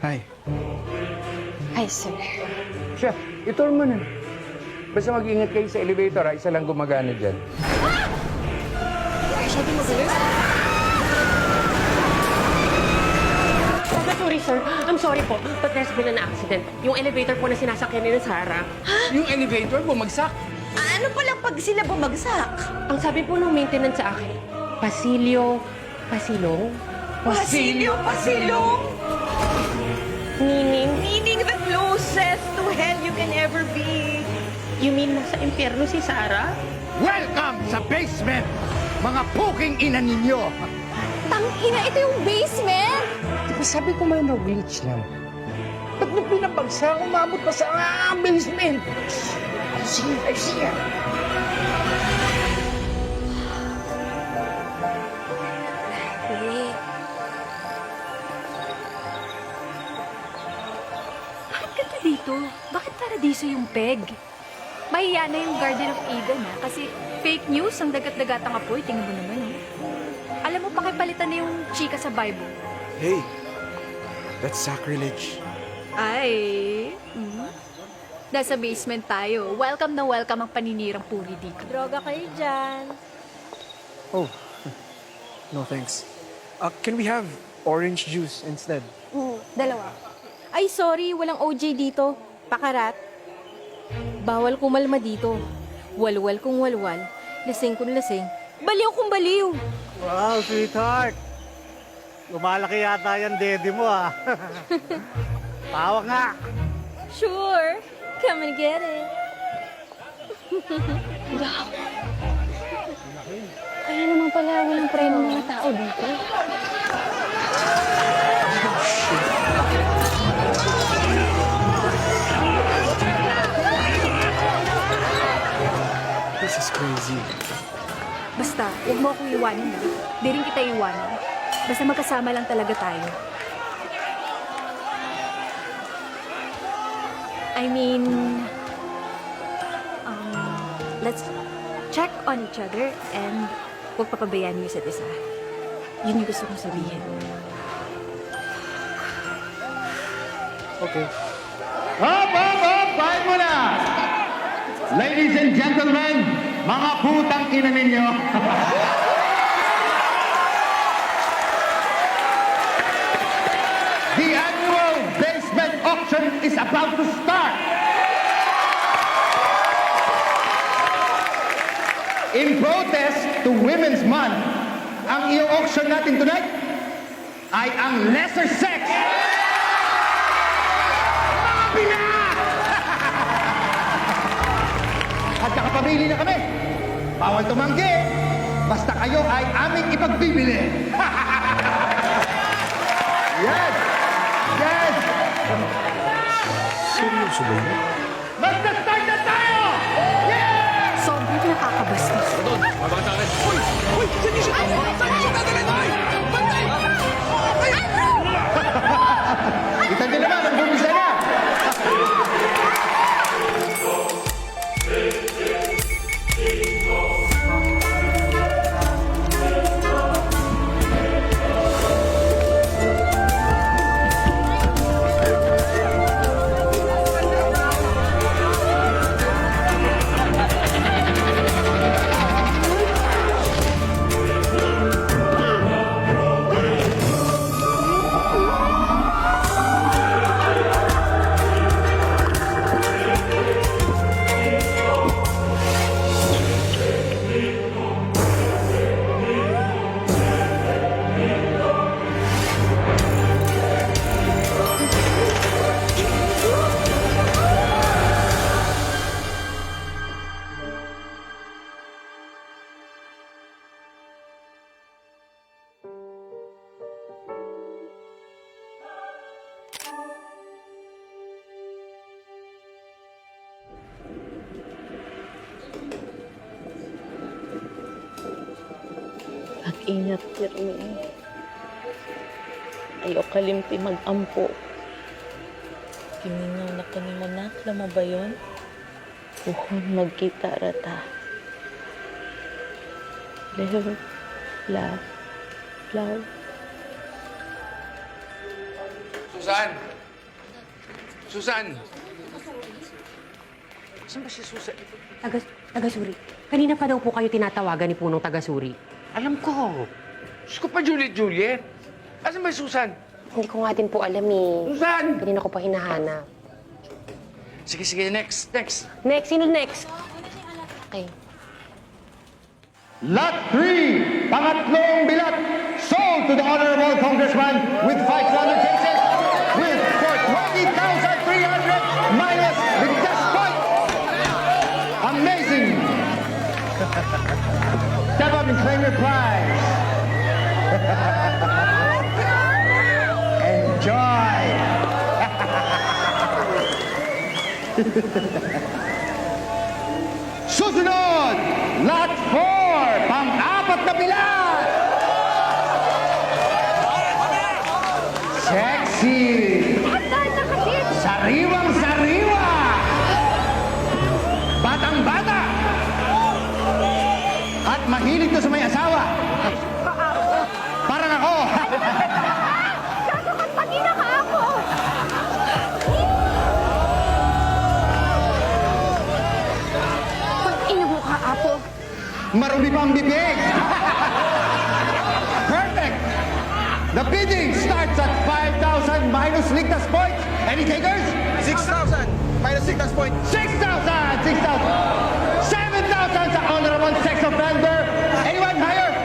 Hi. Hi, sir. Siya, itour mo na. Basta mag-ingat kayo sa elevator, ha? Isa lang gumagana dyan. Masyado mabilis. Sorry, sir. I'm sorry po, but there's been an accident. Yung elevator po na sinasakyan ni Sarah. Yung elevator, bumagsak. Ano palang pag sila bumagsak? Ang sabi po ng maintenance sa akin, pasilyo, pasilong, Pasilong! meaning, Meaning the closest to hell you can ever be. you mean nasa impyerno si Sarah? Welcome sa basement, mga puking ina ninyo. Tangina, ito yung basement! Di ba sabi ko may no-glitch lang? Ba't nyo pinabagsak? Umabot pa sa basement? I see ya. Bakit ka dito? Bakit paradiso yung peg? Mahiya na yung Garden of Eden, ha? Kasi fake news ang dagat-dagatang apoy. Tingnan mo naman, eh. Alam mo, pakipalitan na yung chika sa Bible. Hey, that's sacrilege. Ay. Nasa basement tayo. Welcome na welcome ang paninirang puri dito. Droga kayo dyan. Oh, no thanks. Can we have orange juice instead? Dalawa. Ay, sorry, walang OJ dito. Pakarat. Bawal kumalma dito. Walwal kung walwal. Lasing kung lasing. Baliw kung baliw. Wow, sweetheart. Lumalaki yata yan, dede mo, ah. Tawa nga. Sure. Come and get it. Kaya naman pala walang preno ng mga tao dito. This is crazy. Basta, huwag mo akong iwanan, ha? Di rin kita iwanan. Basta magkasama lang talaga tayo. I mean, let's check on each other and huwag papabayaan yung isa't isa. Yun yung gusto kong sabihin. Okay. Hop! Bahay mo na! Ladies and gentlemen, mga putang ina ninyo. The annual basement auction is about to start. In protest to Women's Month, ang i-auction natin tonight ay ang lesser sex. Mga pina! At nakapamili na kami. Bawal tumanggi. Basta kayo ay aming ipagbibili. Yan! Yan! Seryoso ba yun? Magta-start na tayo! Yeah! Sobrang nakakabastos. Kita nyo naman, ang bumisa na! Mag-ingat, Pirmi. Ayaw kalimti mag-ampo. Kimingaw na ka ni Manak, lama ba yun? Puhon magkita rata. Live, love, love. Susan! Susan! Saan ba si Susan? Tagasuri. Kanina pa daw po kayo tinatawagan ni Punong Tagasuri. Alam ko. Diyos ko pa, Juliet. Asan ba si Susan? Hindi ko nga din po alam eh. Susan! Kanina ko pa hinahanap. Sige, next. Next, sino next? Okay. Lot 3, pangatlong bilat, sold to the Honorable Congressman with 500 cases with for 20,300 minus the test point. Amazing. Step up and claim your prize. Enjoy. Susunod, Lot 4, pang-apat na bilat. Sexy. Sariwang-sariwa. Batang-bata. At mahilig to sa may asawa. Parang ako. Marumi pang bibig. Perfect. The bidding starts at 5,000 minus ligtas points. Any takers? 6,000 minus 6 points. 6,000! 6,000! 7,000 sa honorable sex offender. Anyone higher?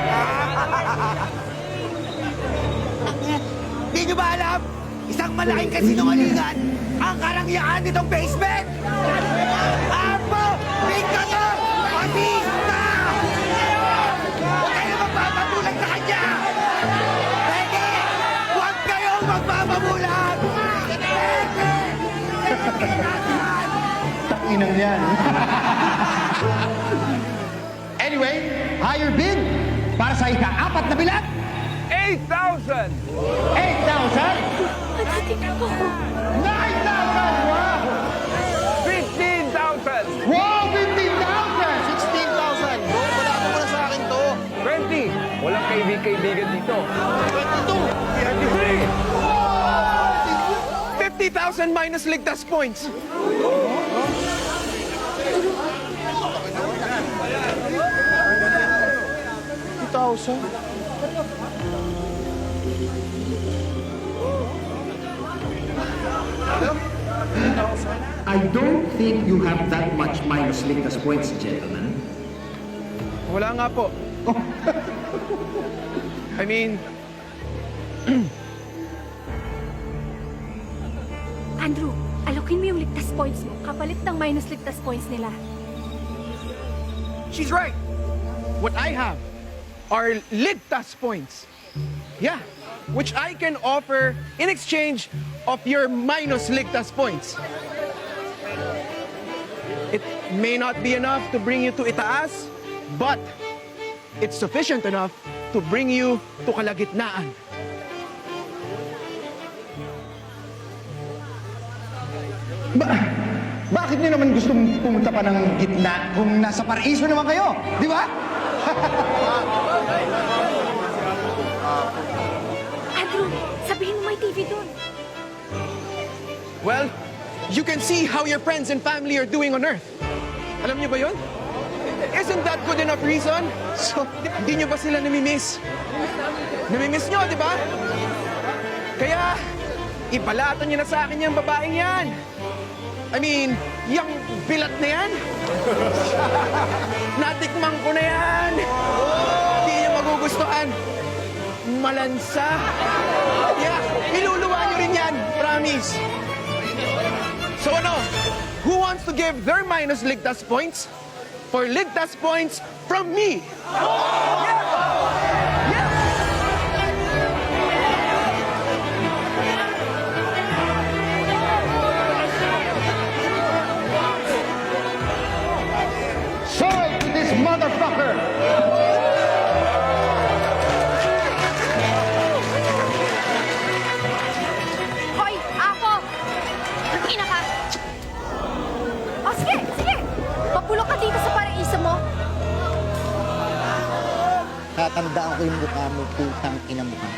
Di nyo ba alam? Isang malaking kasinungalingan ang karangyaan nitong basement! Apo! Bingkato! Patista! Huwag kayo magpapabulag sa kanya! Pwede! Huwag kayong magpapabulag! Pwede! Takinang yan. Anyway, higher bid para sa ika-apat na bilat. 8,000! 8,000! 9,000! Wow! 15,000! Wow! 15,000! 16,000! Wala ko muna sa akin to. 20! Walang kaibigan dito. 22! 50,000 minus ligtas points. I don't think you have that much minus ligtas points, gentlemen. Wala nga po. I mean, Andrew, alokin mo yung ligtas points mo kapalit ng minus ligtas points nila. she's right. What I have are ligtas points. Yeah, which I can offer in exchange of your minus ligtas points. It may not be enough to bring you to Itaas, but it's sufficient enough to bring you to Kalagitnaan. Bakit nyo naman gustong pumunta pa ng gitna kung nasa paraiso naman kayo? Di ba? Andrew, sabihin mo may TV doon. Well, you can see how your friends and family are doing on Earth. Alam niyo ba yun? Isn't that good enough reason? So, hindi niyo ba sila namimiss? Namimiss niyo, di ba? Kaya, ipalatan niyo na sa akin yung babaeng yan. I mean, yung bilat na yan. Natikman ko na yan. Hindi niyo magugustuhan. Malansa. Yeah, iluluwa niyo rin yan. Promise. So ano? Who wants to give their minus ligtas points for ligtas points from me? Sold to this motherfucker! Hoy, ako! Ina ka! O sige, sige! Papulok ka dito sa paraiso mo. Tatandaan ko yung mukha mo, putang ina mukha.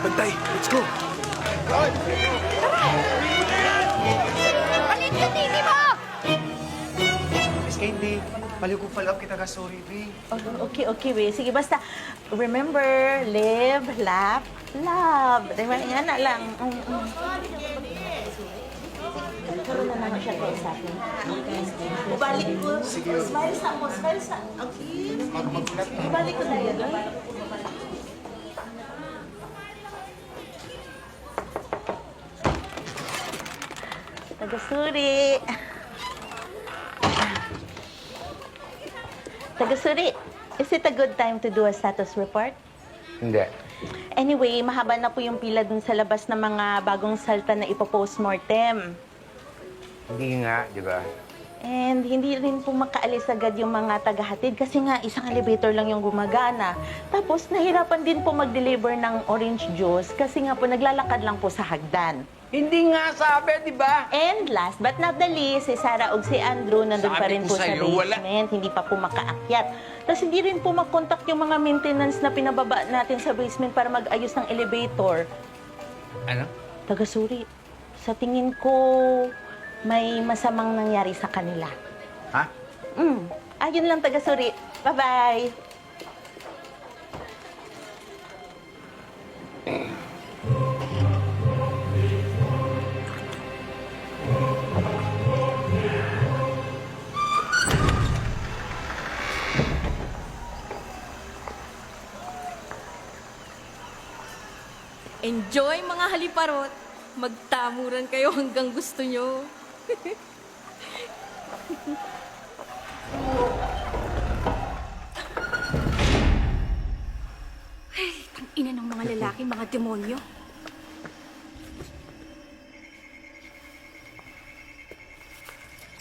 Bantay, let's go. Palit yung titi mo! Miss Candy, baliw ko pala kita ka sorry, Ray. Okay, we. Sige, basta, remember, live, laugh, love. Diba, yan na lang. Karoon na naman siya kayo sa akin. Ibalik ko. Smile sa mo, smile sa. Okay. Ibalik ko na yun. Tagasuri. Tagasuri, is it a good time to do a status report? Hindi. Anyway, mahaba na po yung pila dun sa labas ng mga bagong salta na ipo-postmortem. Hindi nga, di ba? And hindi rin po makaalis agad yung mga tagahatid kasi nga isang elevator lang yung gumagana. Tapos nahirapan din po mag-deliver ng orange juice kasi nga po naglalakad lang po sa hagdan. Hindi nga sabi, di ba? And last but not the least, si Sarah ug si Andrew nandun pa Sabi rin ko po sa sa'yo, wala. basement. Hindi pa po makaakyat. Tapos hindi rin po mag-contact yung mga maintenance na pinababa natin sa basement para mag-ayos ng elevator. Ano? Tagasuri, sa tingin ko may masamang nangyari sa kanila. Ha? Ayun lang, Tagasuri. Bye-bye. Enjoy mga haliparot. Magtamuran kayo hanggang gusto nyo. Ang ina ng mga lalaki, mga demonyo.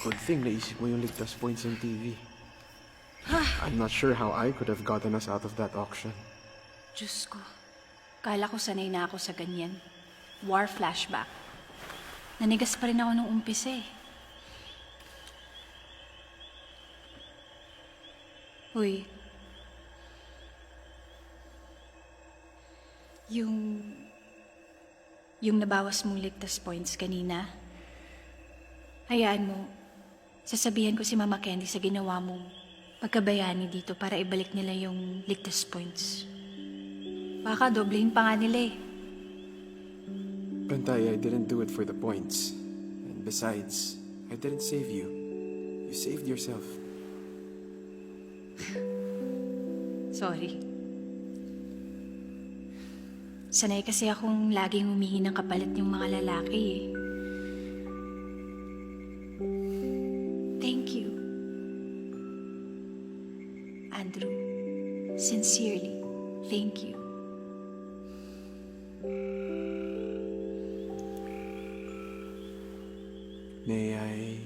Good thing naisip mo yung ligtas points ng TV. I'm not sure how I could have gotten us out of that auction. Diyos ko. Kala ko sanay na ako sa ganyan. War flashback. Nanigas pa rin ako nung umpisa eh. Uy. Yung nabawas mong ligtas points kanina, hayaan mo, sasabihan ko si Mama Candy sa ginawa mong pagkabayani dito para ibalik nila yung ligtas points. Baka doblehin pa nga nila eh. Bantay, I didn't do it for the points. And besides, I didn't save you. You saved yourself. Sorry. Sanay kasi akong laging humihi ng kapalit yung mga lalaki eh. Thank you. Andrew, sincerely, thank you. May I...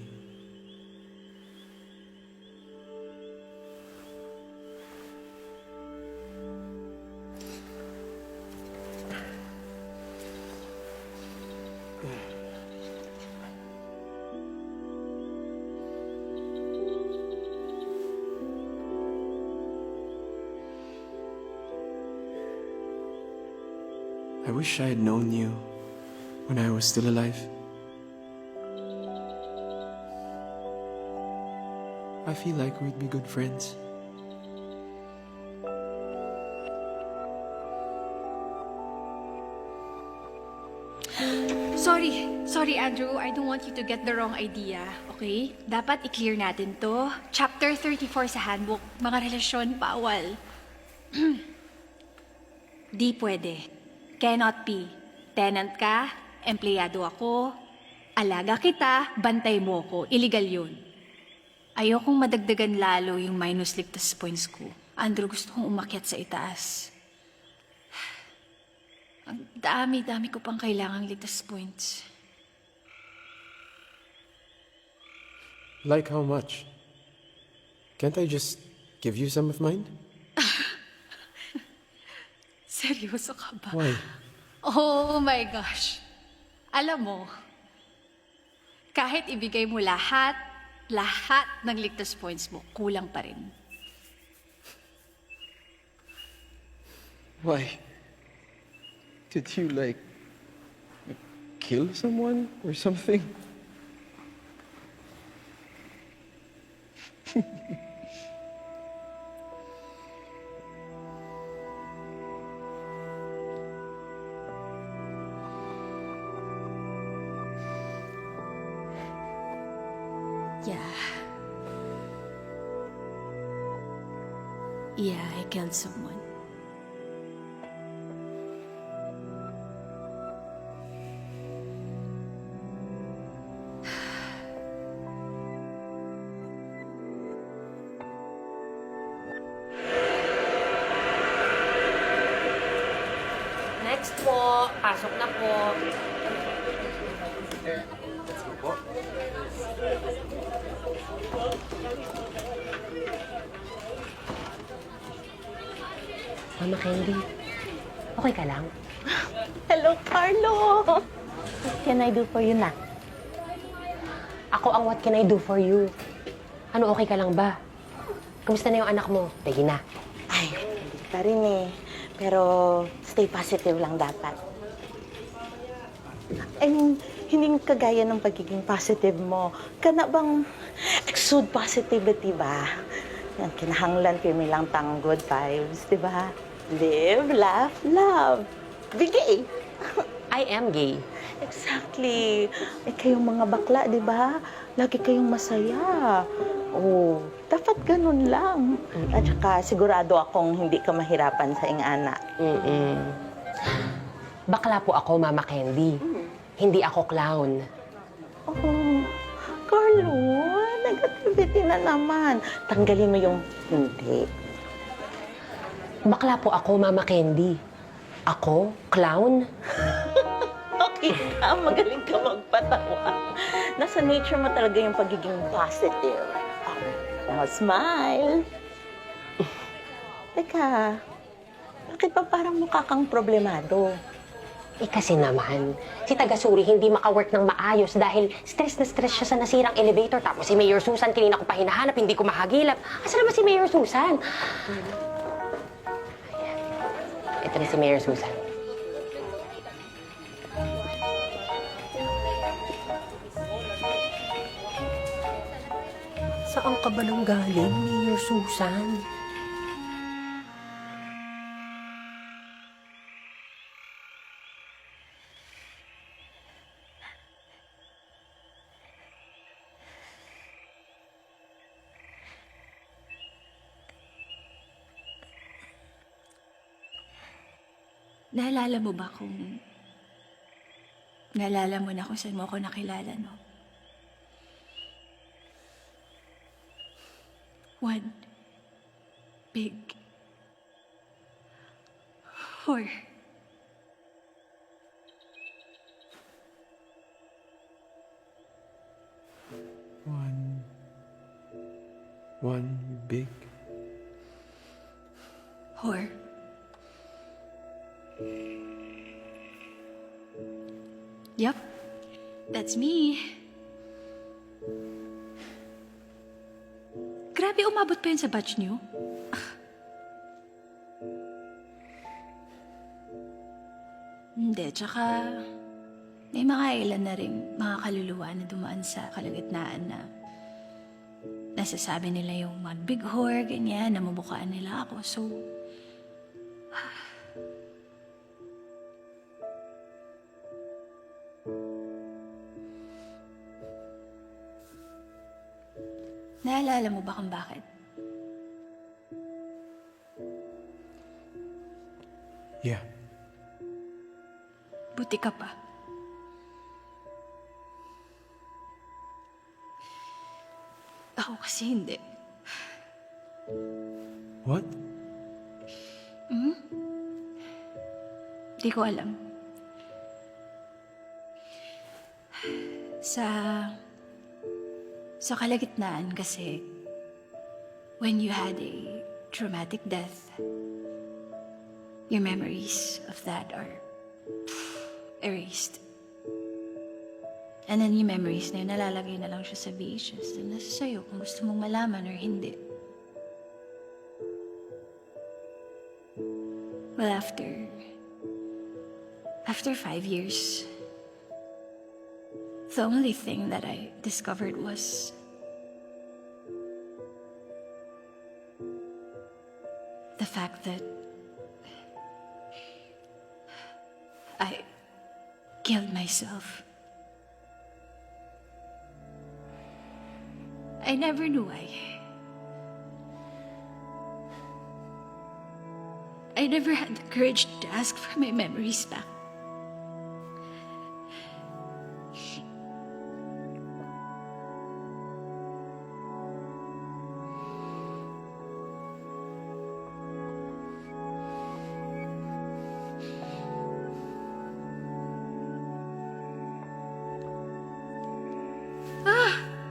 I wish I had known you when I was still alive. I feel like we'd be good friends. Sorry Andrew, I don't want you to get the wrong idea, okay? Dapat i-clear natin to. Chapter 34 sa handbook, mga relasyon bawal. Di pwede. Cannot be. Tenant ka, empleyado ako, alaga kita, bantay mo ko. Illegal yun. Ayokong madagdagan lalo yung minus ligtas points ko. Andrew, gusto kong umakyat sa itaas. Ang dami-dami ko pang kailangang ligtas points. Like how much? Can't I just give you some of mine? Seryoso ka ba? Why? Oh my gosh. Alam mo, kahit ibigay mo lahat ng ligtas points mo, kulang pa rin. Why? Did you, kill someone or something? Yeah. Yeah, I killed someone. Next po. Pasok na po. Mama Candy, okay ka lang? Hello, Carlo! What can I do for you na? Ako ang what can I do for you? Ano, okay ka lang ba? Kamusta na yung anak mo? Regina? Ay, hindi pa rin eh. Pero stay positive lang dapat. I mean, hindi kagaya ng pagiging positive mo. Kana bang exude positivity ba? Yan, kinahanglan kayo lang tang good vibes, di ba? Live, laugh, love. Bigay! I am gay. Exactly. Eh, kayong mga bakla, di ba? Lagi kayong masaya. Oh, dapat ganun lang. At saka sigurado akong hindi ka mahirapan sa iyong anak. Bakla po ako, Mama Candy. Hindi ako clown. Oh, Carlo, negativity na naman. Tanggalin mo yung hindi. Bakla po ako, Mama Candy. Ako? Clown? Okay ka, magaling ka magpatawa. Nasa nature mo talaga yung pagiging positive. Oh, now smile. Teka, bakit pa parang mukha kang problemado? Eh kasi naman, si Tagasuri hindi makawork ng maayos dahil stress na stress siya sa nasirang elevator. Tapos si Mayor Susan, kanina ko pa hinahanap, hindi ko mahagilap. Asa naman si Mayor Susan? Ayan. Ito na si Mayor Susan. Saan ka ba nang galing, Mayor Susan? Naalala mo ba kung... Naalala mo na kung saan mo ako nakilala, no? One big whore. One big... Whore. Yep, that's me. Grabe, umabot pa yun sa batch niyo. Hindi, tsaka may mga ilan na rin mga kaluluwa na dumaan sa kalagitnaan na nasasabi nila yung one big whore, ganyan, namumukhaan nila ako. So, naalala mo ba kung bakit? Yeah. Buti ka pa. Ako kasi hindi. What? Di ko alam. Sa kalagitnaan kasi, when you had a traumatic death, your memories of that are erased. And then yung memories na yun, nalalagay na lang siya sa VHS. And nasa sa'yo kung gusto mong malaman or hindi. Well, after 5 years, The only thing that I discovered was the fact that I killed myself. I never knew I never had the courage to ask for my memories back.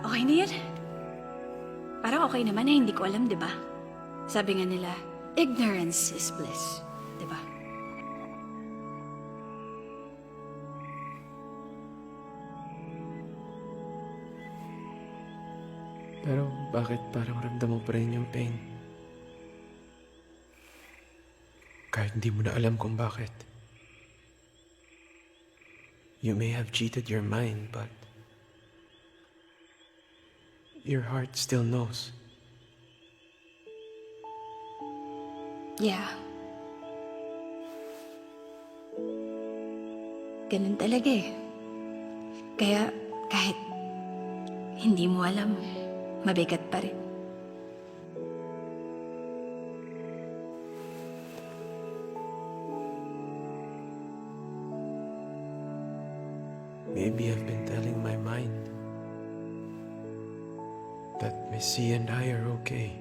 Okay na yan. Parang okay naman na hindi ko alam, di ba? Sabi nga nila, ignorance is bliss, di ba? Pero bakit parang ramdam mo pa rin yung pain? Kahit hindi mo na alam kung bakit. You may have cheated your mind, but your heart still knows. Yeah. Ganun talaga eh. Kaya kahit hindi mo alam, mabigat pa rin. Maybe I've been telling my mind that Missy and I are okay.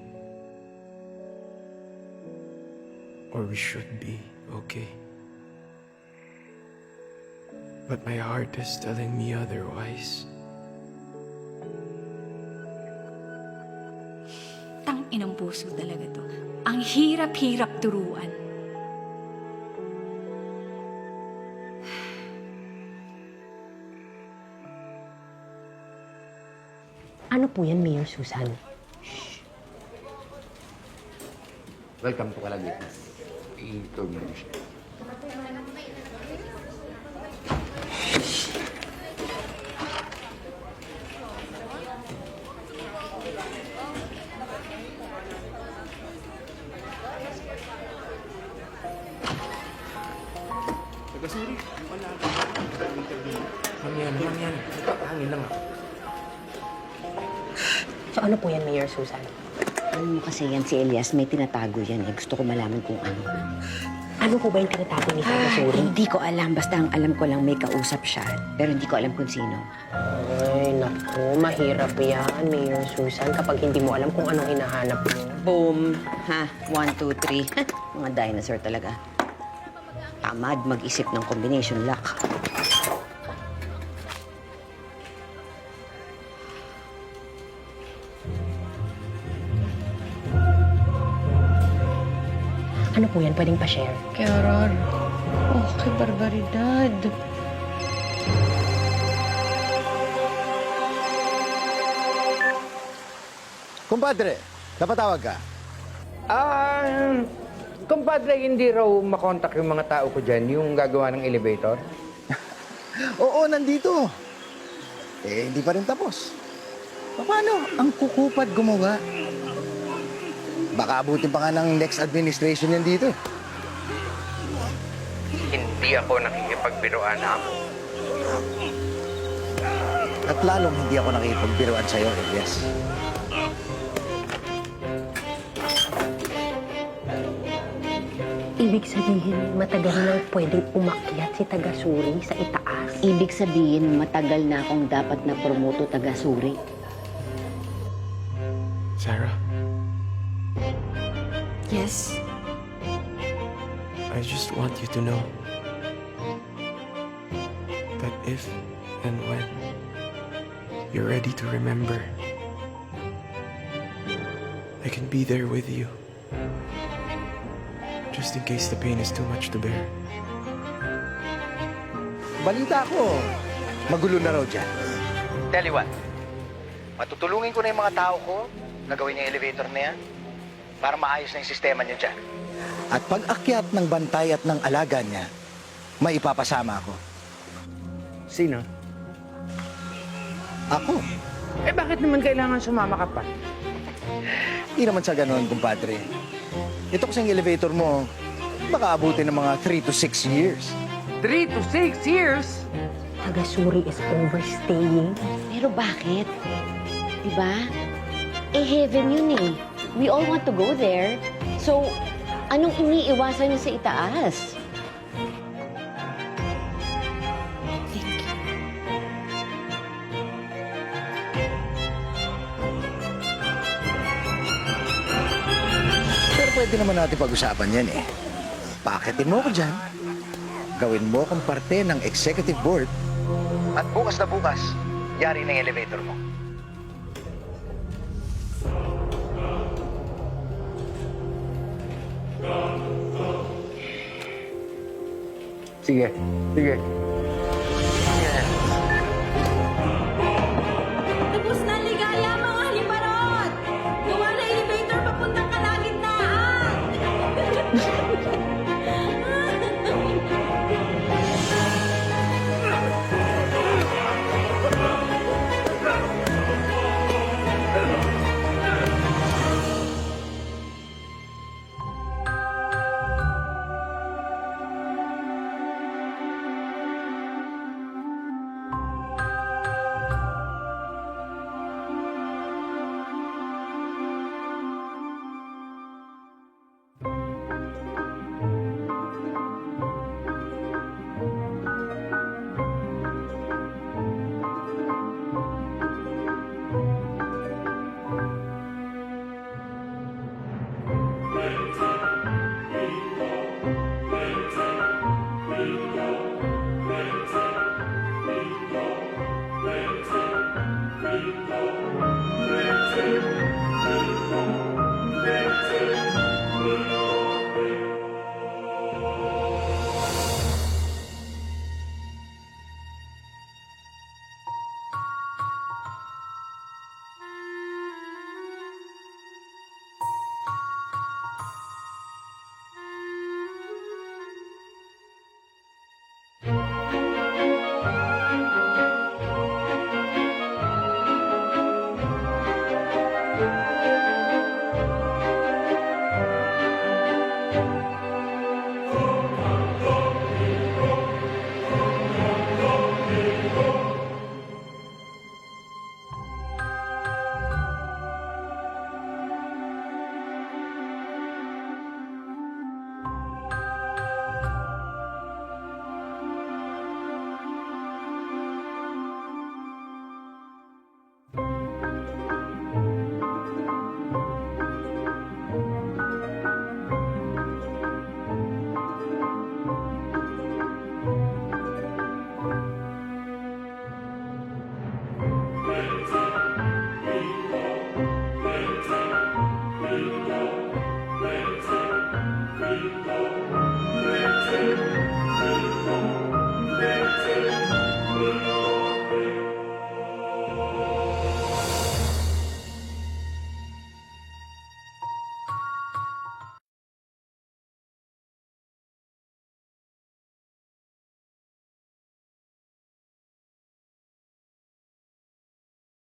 Or we should be okay. But my heart is telling me otherwise. Inang puso talaga to. Ang hirap-hirap turuan. Ano po yan, Mayor Susan? Welcome to Kalagitnaan. I-tour mo rin siya. Hangin. Hangin lang ako. So ano po yan, Mayor Susan? Alam mo kasi yan si Elias, may tinatago yan eh. Gusto ko malaman kung ano. Ano po ba yung tinatago ni Tita Suri? Hindi ko alam, basta ang alam ko lang may kausap siya. Pero hindi ko alam kung sino. Ay, naku, mahirap yan, Mayor Susan, kapag hindi mo alam kung anong hinahanap mo. Boom! Ha? 1, 2, 3. Mga dinosaur talaga. Tamad mag-isip ng combination lock. Ano po yan? Pwedeng pa-share? Carol, kay barbaridad. Kumpadre, napatawag ka? Kumpadre, hindi raw makontak yung mga tao ko dyan, yung gagawa ng elevator. Oo, nandito. Eh, hindi pa rin tapos. Paano? Ang kukupad gumawa. Baka abutin pa nga ng next administration yan dito. Hindi ako nakikipagbiruan ako. At lalong hindi ako nakikipagbiruan sa'yo, Elias. Ibig sabihin, matagal nang pwedeng umakyat si Tagasuri sa itaas. Ibig sabihin, matagal na akong dapat na promoto taga-suri. Sarah, Yes? I just want you to know that if and when you're ready to remember, I can be there with you. Just in case the pain is too much to bear. Balita ko, magulo na raw dyan. Tell you what, matutulungin ko na yung mga tao ko na gawin yung elevator na yan para maayos na yung sistema niya dyan. At pag akyat ng bantay at ng alaga niya, may ipapasama ako. Sino? Ako. Eh bakit naman kailangan sumama ka pa? Hindi naman sa ganon, kumpadre. Ito kasing elevator mo, baka abutin ng mga 3 to 6 years. 3 to 6 years? Tagasuri is overstaying. Pero bakit? Diba? Eh, heaven yun eh. We all want to go there. So, anong iniiwasan niyo sa itaas? Pero pwede naman natin pag-usapan yan eh. Paketin mo ko dyan. Gawin mo akong parte ng executive board. At bukas na bukas, yari na yung elevator mo. Sige.